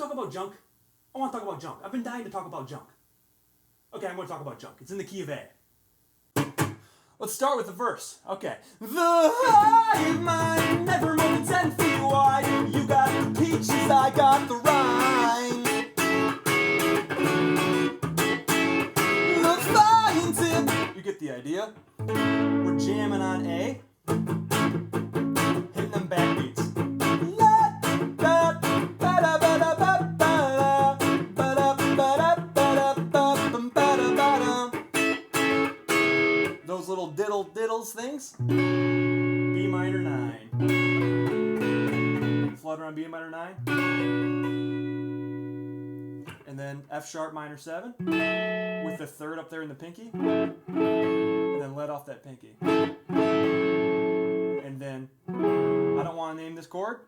talk about junk? I want to talk about junk. I've been dying to talk about junk. Okay, I'm going to talk about junk. It's in the key of A. Let's start with the verse. Okay. The hive mind, never more than 10 feet wide. You got the peaches, I got the rhyme. The fine tip. You get the idea? We're jamming on A. Hitting them backbeats. Those little diddles things. B minor 9. Flutter on B minor 9. And then F sharp minor 7. With the third up there in the pinky. And then let off that pinky. And then, I don't want to name this chord.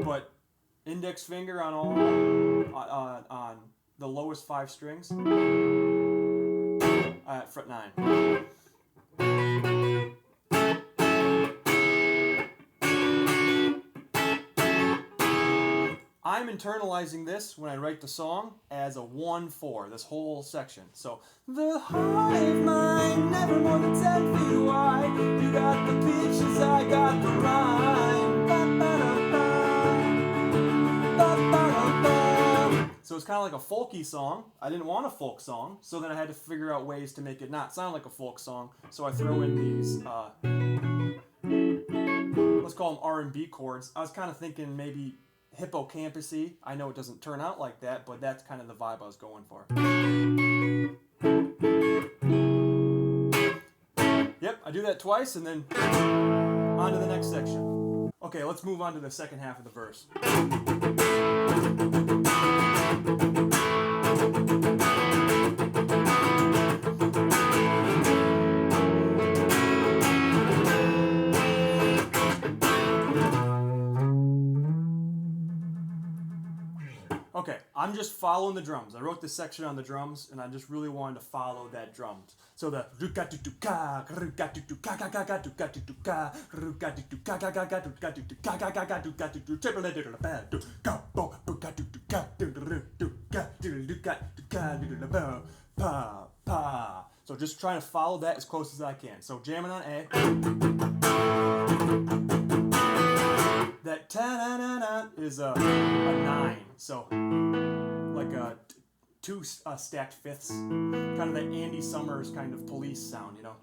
But index finger on all, on the lowest 5 strings. Fret 9. I'm internalizing this when I write the song as a 1-4, this whole section. So, the hive mind, never more than 10 feet wide. You got the peaches, I got the rhyme. So it's kind of like a folky song. I didn't want a folk song, so then I had to figure out ways to make it not sound like a folk song. So I throw in these, let's call them R&B chords. I was kind of thinking maybe hippocampus-y. I know it doesn't turn out like that, but that's kind of the vibe I was going for. Yep, I do that twice, and then on to the next section. Okay, let's move on to the second half of the verse. Okay, I'm just following the drums. I wrote this section on the drums, and I just really wanted to follow that drums. So the so just trying to follow that as close as I can. So jamming on A. That ta-na-na-na is a 9. So like two stacked fifths. Kind of that Andy Summers kind of Police sound, you know.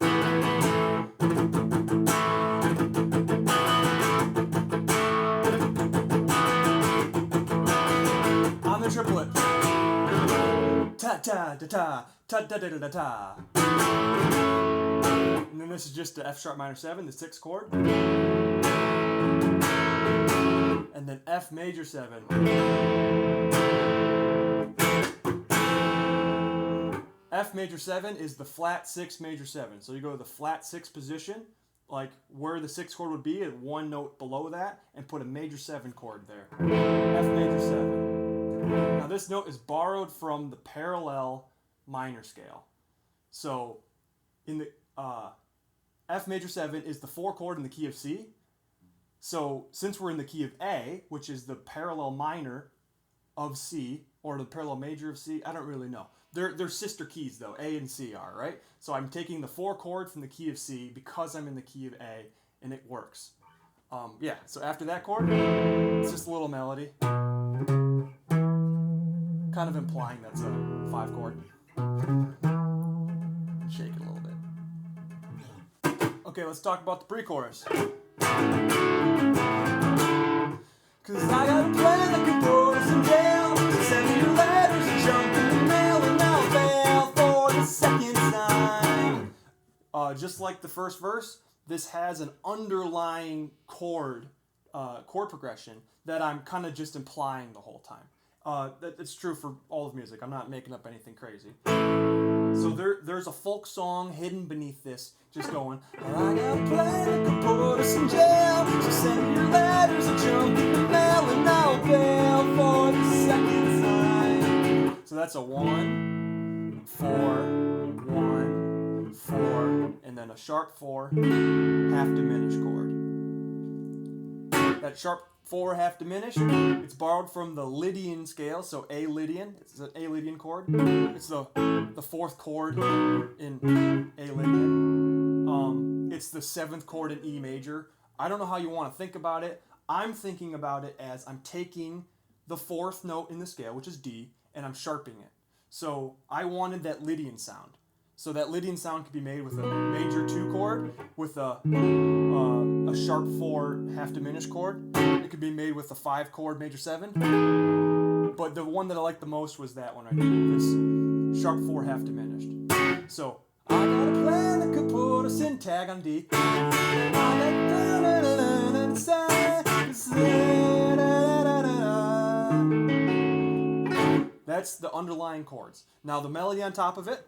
On the triplet. Ta-ta-da-ta, ta-da-da-da-da-ta. And then this is just the F sharp minor 7, the 6th chord. And then F major 7. F major 7 is the flat 6 major 7. So you go to the flat 6 position, like where the 6th chord would be, at one note below that, and put a major 7 chord there. F major 7. Now this note is borrowed from the parallel minor scale. So in the F major 7 is the 4 chord in the key of C. So since we're in the key of A, which is the parallel minor of C, or the parallel major of C, I don't really know. They're sister keys though, A and C are, right? So I'm taking the 4 chord from the key of C because I'm in the key of A, and it works. Yeah, so after that chord, it's just a little melody. Kind of implying that's a 5 chord. Shake it a little bit. Okay, let's talk about the pre-chorus. Cause I got a plan that could put us in jail. Send me your letters and jump in the mail, and I'll bail for the second time. Just like the first verse, this has an underlying chord progression that I'm kind of just implying the whole time. That's true for all of music. I'm not making up anything crazy. So there's a folk song hidden beneath this, just going, I got a plan that could put us in jail. So send me your letters and jump in the mail, and I'll bail for the second time. So that's a 1, 4, 1, 4, and then a sharp 4, half diminished chord. That sharp 4 half diminished. It's borrowed from the Lydian scale, so A Lydian. It's an A Lydian chord. It's the 4th chord in A Lydian. It's the 7th chord in E major. I don't know how you want to think about it. I'm thinking about it as I'm taking the 4th note in the scale, which is D, and I'm sharpening it. So I wanted that Lydian sound. So that Lydian sound could be made with a major 2 chord, with a sharp 4 half diminished chord. It could be made with a 5 chord major 7. But the one that I liked the most was that one right here, this sharp 4 half diminished. So I got a plan that could put a syntag on D. That's the underlying chords. Now the melody on top of it.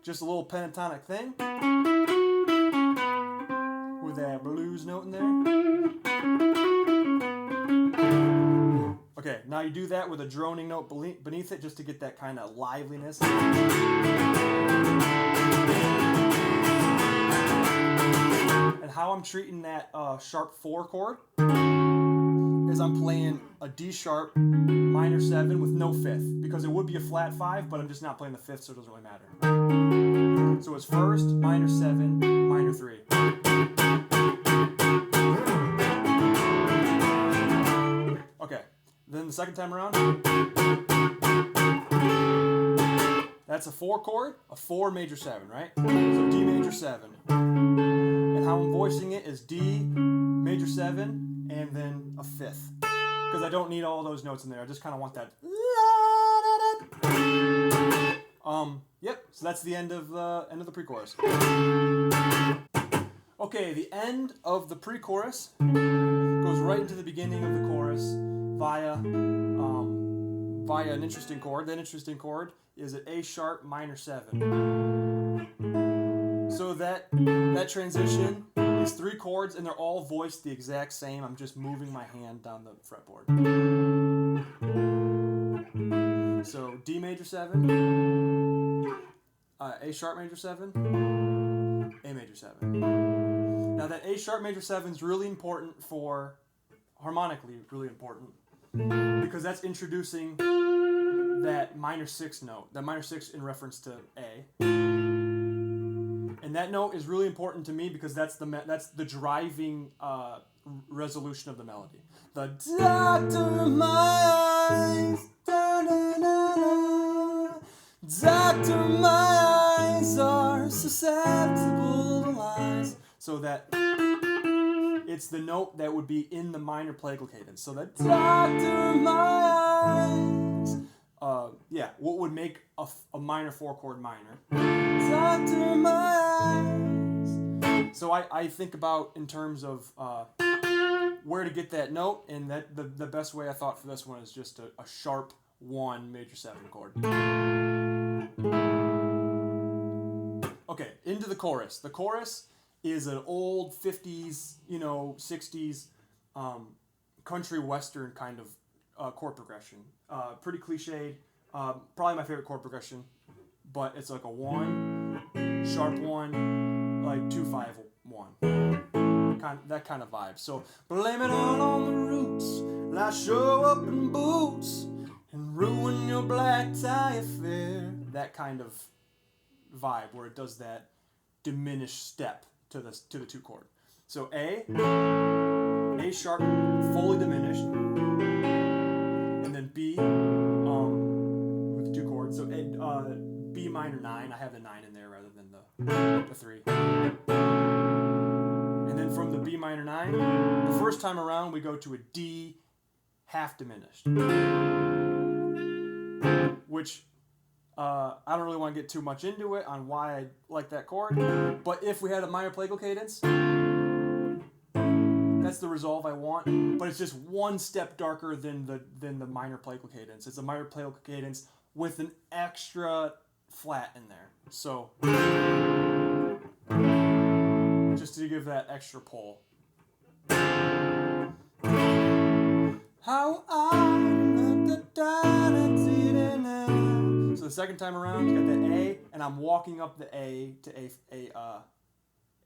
Just a little pentatonic thing. With that blues note in there. Okay, now you do that with a droning note beneath it just to get that kind of liveliness. And how I'm treating that sharp 4 chord is I'm playing a D sharp minor 7 with no 5th, because it would be a flat 5, but I'm just not playing the 5th, so it doesn't really matter. So it's 1st, minor 7, minor 3. Okay, then the second time around, that's a 4 chord, a 4 major 7, right? So D major 7. And how I'm voicing it is D major 7 and then a 5th, because I don't need all those notes in there. I just kind of want that. Yep. So that's the end of the pre-chorus. Okay, the end of the pre-chorus goes right into the beginning of the chorus via an interesting chord. That interesting chord is an A sharp minor 7. So that transition is 3 chords, and they're all voiced the exact same. I'm just moving my hand down the fretboard. So D major 7, A sharp major 7, A major 7. Now that A sharp major 7 is really important for, harmonically really important, because that's introducing that minor 6 note, that minor 6 in reference to A. And that note is really important to me because that's the driving resolution of the melody. The doctor of my eyes, doctor of my eyes are susceptible to lies. So that it's the note that would be in the minor plagal cadence. So that doctor of my eyes. What would make a minor 4 chord minor? Doctor my eyes. So I think about in terms of where to get that note, and that the best way I thought for this one is just a sharp 1 major 7 chord. Okay, into the chorus. The chorus is an old 50s, 60s country western kind of chord progression. Pretty cliched. Probably my favorite chord progression, but it's like a 1, sharp 1, like 2 5 1, that kind of vibe. So blame it all on the roots, and I show up in boots and ruin your black tie affair. That kind of vibe where it does that diminished step to the 2 chord. So A sharp fully diminished, and then B with the 2 chords. So B minor 9. I have the 9 in there rather than the 3. And then from the B minor 9, the first time around we go to a D half diminished, which I don't really want to get too much into it on why I like that chord. But if we had a minor plagal cadence, that's the resolve I want. But it's just 1 step darker than the minor plagal cadence. It's a minor plagal cadence with an extra flat in there. So just to give that extra pull. How So the second time around, you got the A, and I'm walking up the A to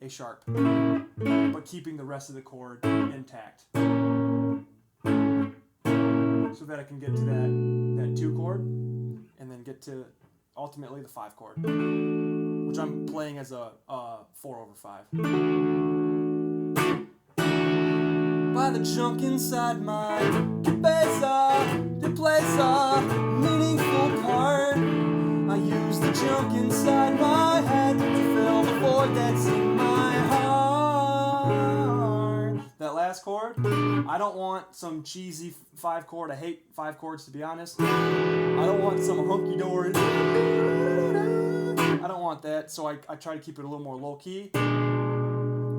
A A sharp, but keeping the rest of the chord intact, so that I can get to that 2 chord, and then get to ultimately the 5 chord, which I'm playing as a 4/5. By the junk inside my cabeza to place a meaningful part. I use the junk inside my head to fill the void that's in my heart. That last chord, I don't want some cheesy 5 chord. I hate 5 chords, to be honest. I don't want some hunky-dory. I don't want that, so I try to keep it a little more low-key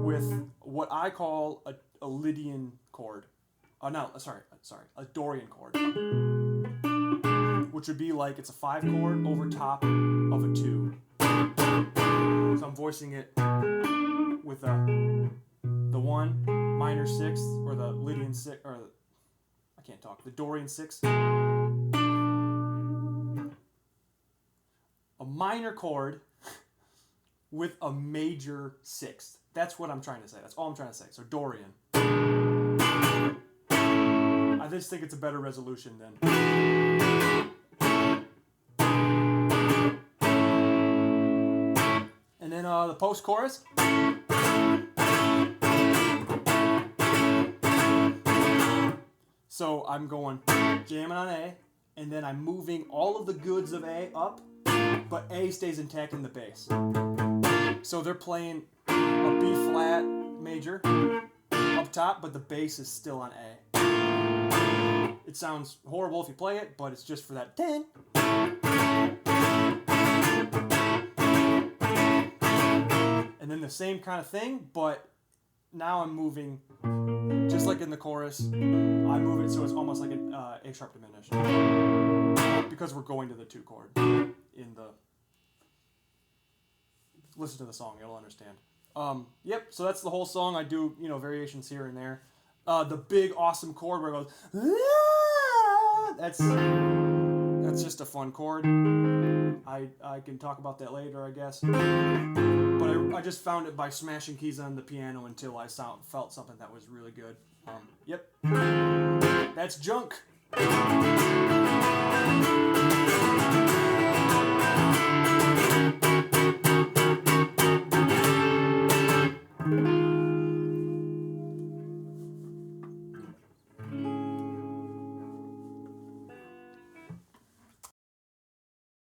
with what I call a Lydian chord. A Dorian chord. Which would be like it's a 5 chord over top of a 2. So I'm voicing it with the 1 minor 6th, or the Lydian 6th, or I can't talk, the Dorian 6th. A minor chord with a major 6th. That's what I'm trying to say. That's all I'm trying to say. So Dorian. I just think it's a better resolution than. And then the post-chorus. So I'm going jamming on A, and then I'm moving all of the goods of A up, but A stays intact in the bass. So they're playing a B flat major up top, but the bass is still on A. It sounds horrible if you play it, but it's just for that 10. And then the same kind of thing, but now I'm moving, just like in the chorus, I move it so it's almost like an A sharp diminished. Because we're going to the 2 chord in the... Listen to the song, you'll understand. Yep, so that's the whole song. I do, variations here and there. The big awesome chord where it goes, ah! That's just a fun chord. I can talk about that later, I guess. But I just found it by smashing keys on the piano until I felt something that was really good. Yep. That's junk.